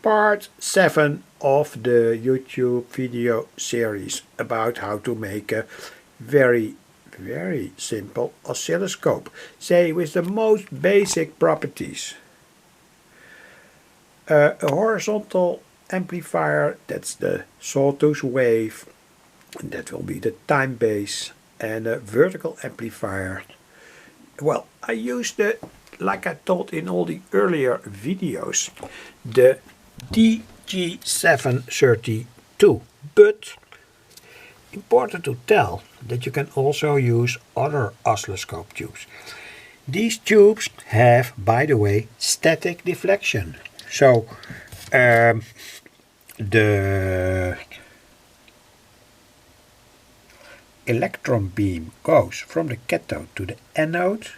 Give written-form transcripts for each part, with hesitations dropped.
Part 7 of the YouTube video series about how to make a very simple oscilloscope, say with the most basic properties. A horizontal amplifier, that's the sawtooth wave, and that will be the time base, and a vertical amplifier. Well, I used the, like I told in all the earlier videos, the DG732, but important to tell that you can also use other oscilloscope tubes. These tubes have, by the way, static deflection. So the electron beam goes from the cathode to the anode.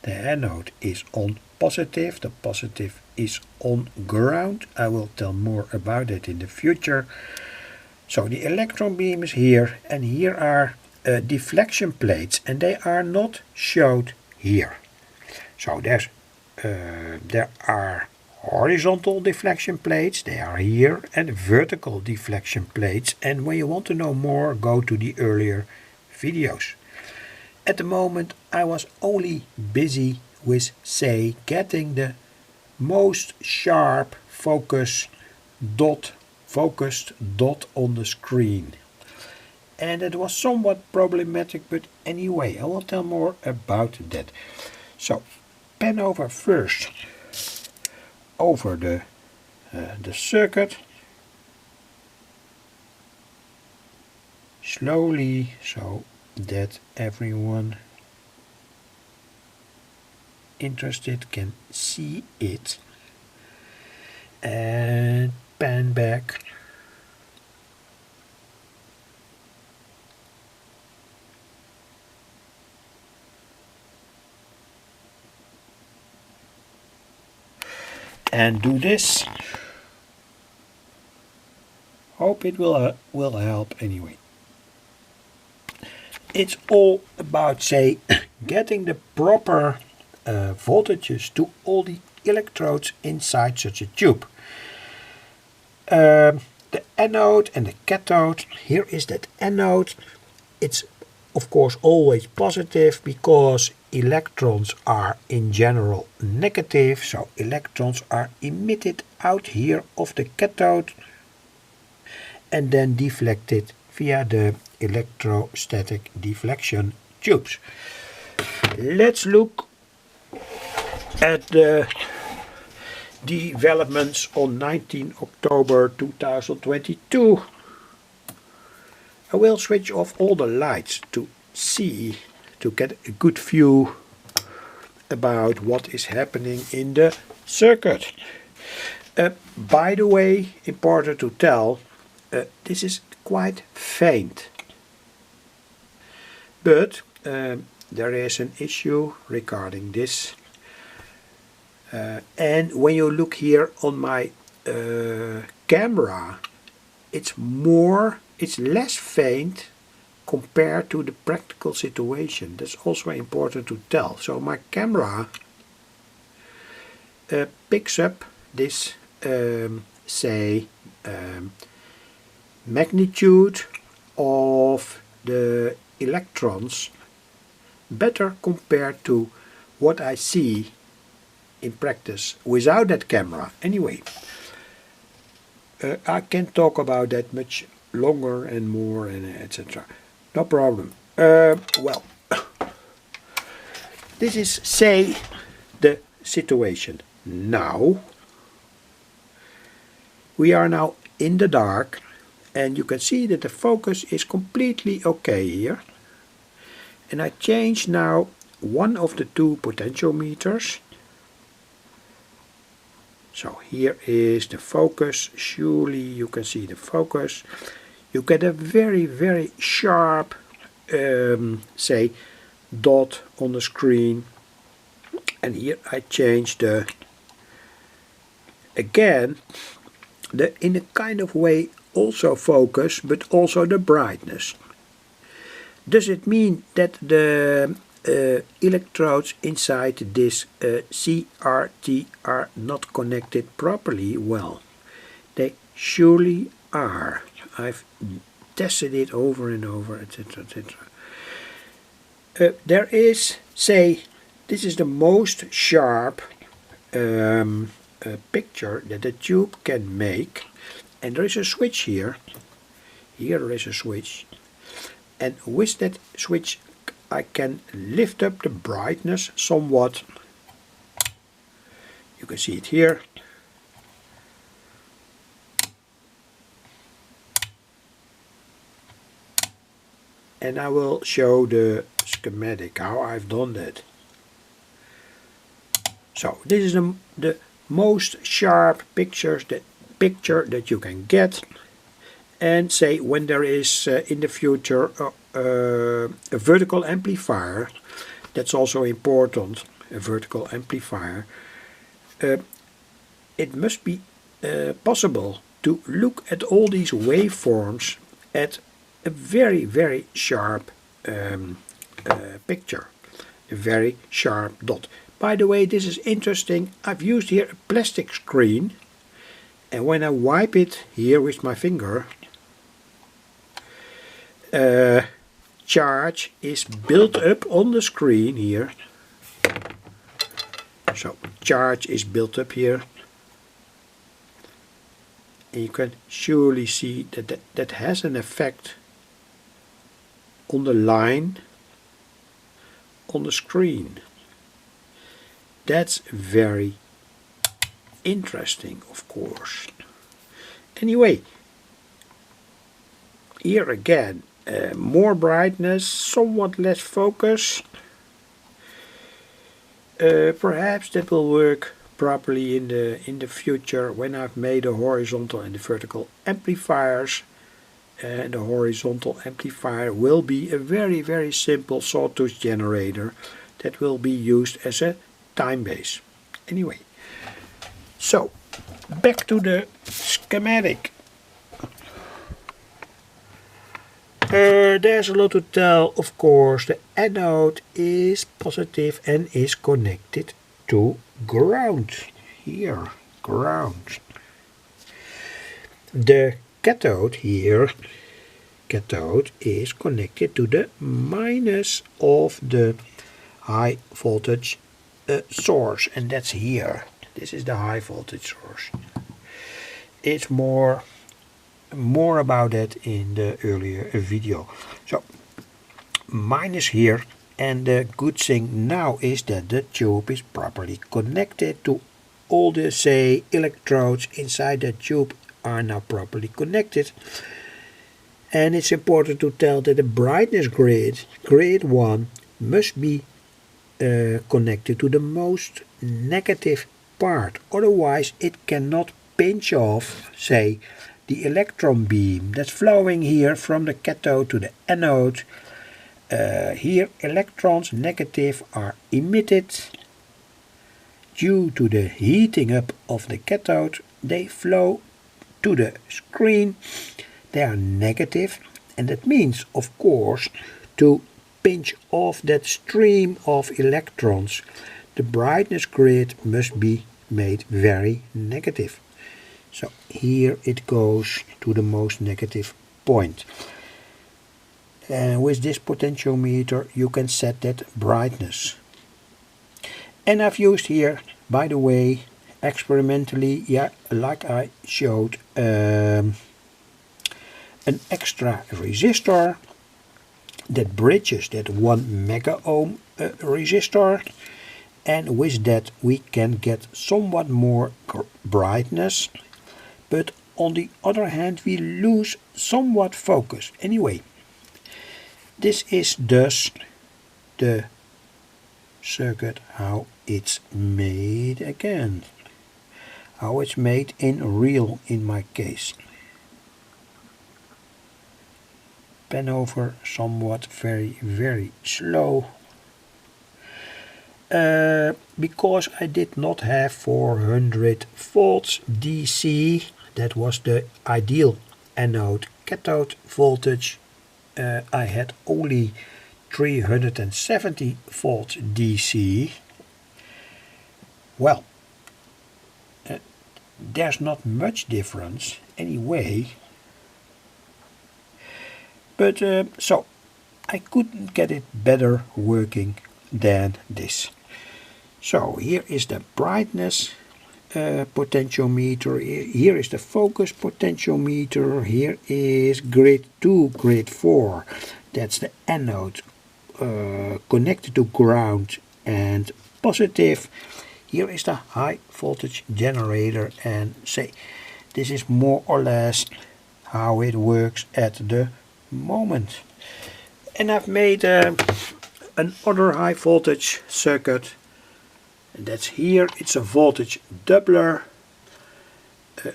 The anode is on positive, the positive is on ground. I will tell more about it in the future. So the electron beam is here, and here are deflection plates, and they are not showed here. So there are horizontal deflection plates, they are here, and vertical deflection plates, and when you want to know more, go to the earlier videos. At the moment I was only busy with, say, getting the most sharp focused dot on the screen. And it was somewhat problematic, but anyway, I will tell more about that. So, pen over first over the circuit. Slowly, so that everyone interested can see it, and pan back. And do this. Hope it will help anyway. It's all about, say, getting the proper voltages to all the electrodes inside such a tube. The anode and the cathode. Here is that anode. It's of course always positive because electrons are in general negative, so electrons are emitted out here of the cathode and then deflected via the electrostatic deflection tubes. Let's look at the developments on 19 October 2022. I will switch off all the lights to get a good view about what is happening in the circuit. By the way, important to tell, this is quite faint. But there is an issue regarding this. And when you look here on my camera, it's less faint compared to the practical situation. That's also important to tell. So my camera picks up this, magnitude of the electrons better compared to what I see in practice without that camera. Anyway, I can talk about that much longer and more and etc. No problem. Well, this is, say, the situation now. We are now in the dark, and you can see that the focus is completely okay here. And I change now one of the two potentiometers. So here is the focus. Surely you can see the focus. You get a very sharp, say, dot on the screen. And here I change again, in a kind of way also focus, but also the brightness. Does it mean that the electrodes inside this CRT are not connected properly? Well, They surely are. I've tested it over and over, etc., etc. There is, say, this is the most sharp picture that the tube can make, and there is a switch here. Here there is a switch, and with that switch I can lift up the brightness somewhat. You can see it here. And I will show the schematic how I've done that. So this is the most sharp picture that you can get. And say when there is in the future a vertical amplifier, that's also important, a vertical amplifier, it must be possible to look at all these waveforms at a very, very sharp picture, a very sharp dot. By the way, this is interesting. I've used here a plastic screen, and when I wipe it here with my finger, charge is built up on the screen here. So charge is built up here, and you can surely see that has an effect on the line on the screen. That's very interesting, of course. Anyway, here again, more brightness, somewhat less focus. Perhaps that will work properly in the future when I've made the horizontal and the vertical amplifiers. And the horizontal amplifier will be a very, very simple sawtooth generator that will be used as a time base. Anyway, so back to the schematic. There's a lot to tell. Of course, the anode is positive and is connected to ground. Here, ground. The cathode here, cathode is connected to the minus of the high voltage source, and that's here. This is the high voltage source. It's more about that in the earlier video. So minus here, and the good thing now is that the tube is properly connected to all the, say, electrodes inside the tube are now properly connected. And it's important to tell that the brightness grid 1 must be connected to the most negative part, otherwise it cannot pinch off, say, the electron beam that's flowing here from the cathode to the anode. Here electrons negative are emitted due to the heating up of the cathode. They flow to the screen. They are negative, and that means, of course, to pinch off that stream of electrons, the brightness grid must be made very negative. So here it goes to the most negative point. And with this potentiometer you can set that brightness. And I've used here, by the way, experimentally, yeah, like I showed, an extra resistor that bridges that 1 mega ohm resistor, and with that we can get somewhat more brightness, but on the other hand we lose somewhat focus. Anyway, this is thus the circuit, how it's made again, how it's made in real in my case. Pen over somewhat very slow, because I did not have 400 volts DC. That was the ideal anode cathode voltage. I had only 370 volts DC. Well, there's not much difference anyway. But so I couldn't get it better working than this. So here is the brightness potentiometer, here is the focus potentiometer, here is grid 2, grid 4, that's the anode connected to ground and positive. Here is the high voltage generator, and say this is more or less how it works at the moment. And I've made another high voltage circuit, and that's here. It's a voltage doubler.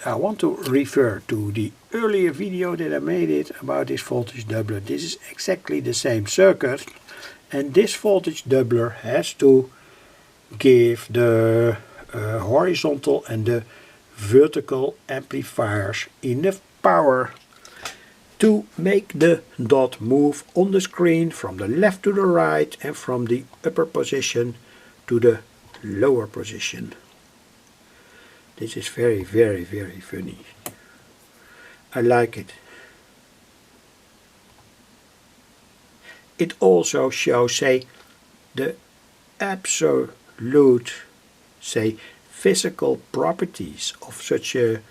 I want to refer to the earlier video that I made it about this voltage doubler. This is exactly the same circuit, and this voltage doubler has to give the horizontal and the vertical amplifiers enough power to make the dot move on the screen from the left to the right and from the upper position to the lower position. This is very, very, very funny. I like it. It also shows, say, the absolute, say, physical properties of such a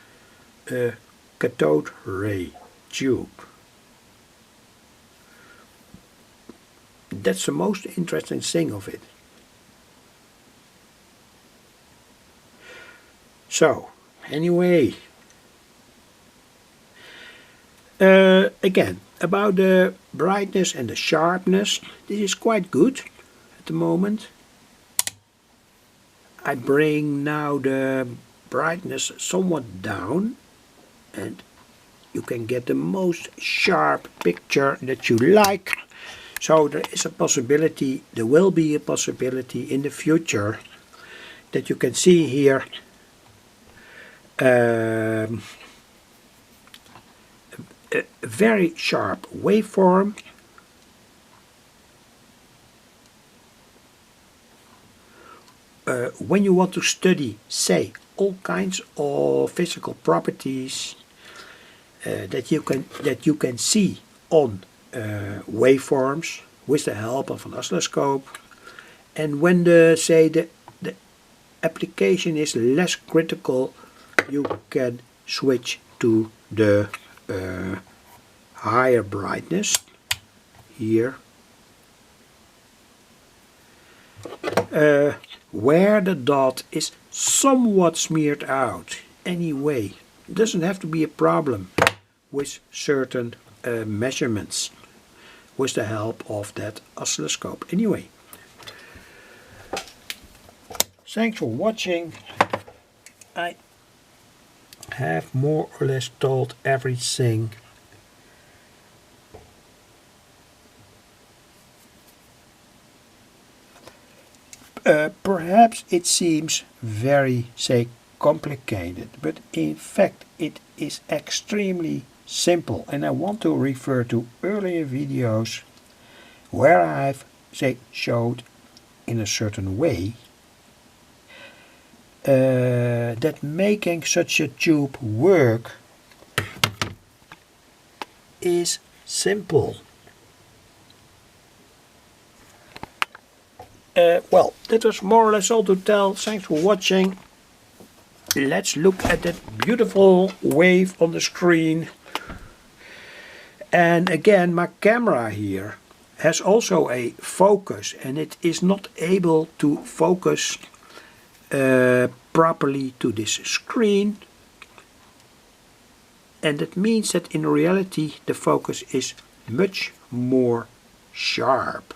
cathode ray tube. That's the most interesting thing of it. So, anyway, again, about the brightness and the sharpness, this is quite good at the moment. I bring now the brightness somewhat down, and you can get the most sharp picture that you like. So there is a possibility, there will be a possibility in the future that you can see here a very sharp waveform when you want to study, say, all kinds of physical properties that you can see on waveforms with the help of an oscilloscope, and when the application is less critical, you can switch to the higher brightness here, where the dot is somewhat smeared out. Anyway, it doesn't have to be a problem with certain measurements with the help of that oscilloscope. Anyway, thanks for watching. I have more or less told everything. Perhaps it seems very, say, complicated, but in fact it is extremely simple, and I want to refer to earlier videos where I've, say, showed in a certain way that making such a tube work is simple. Well, that was more or less all to tell. Thanks for watching. Let's look at that beautiful wave on the screen. And again, my camera here has also a focus, and it is not able to focus properly to this screen, and that means that in reality the focus is much more sharp.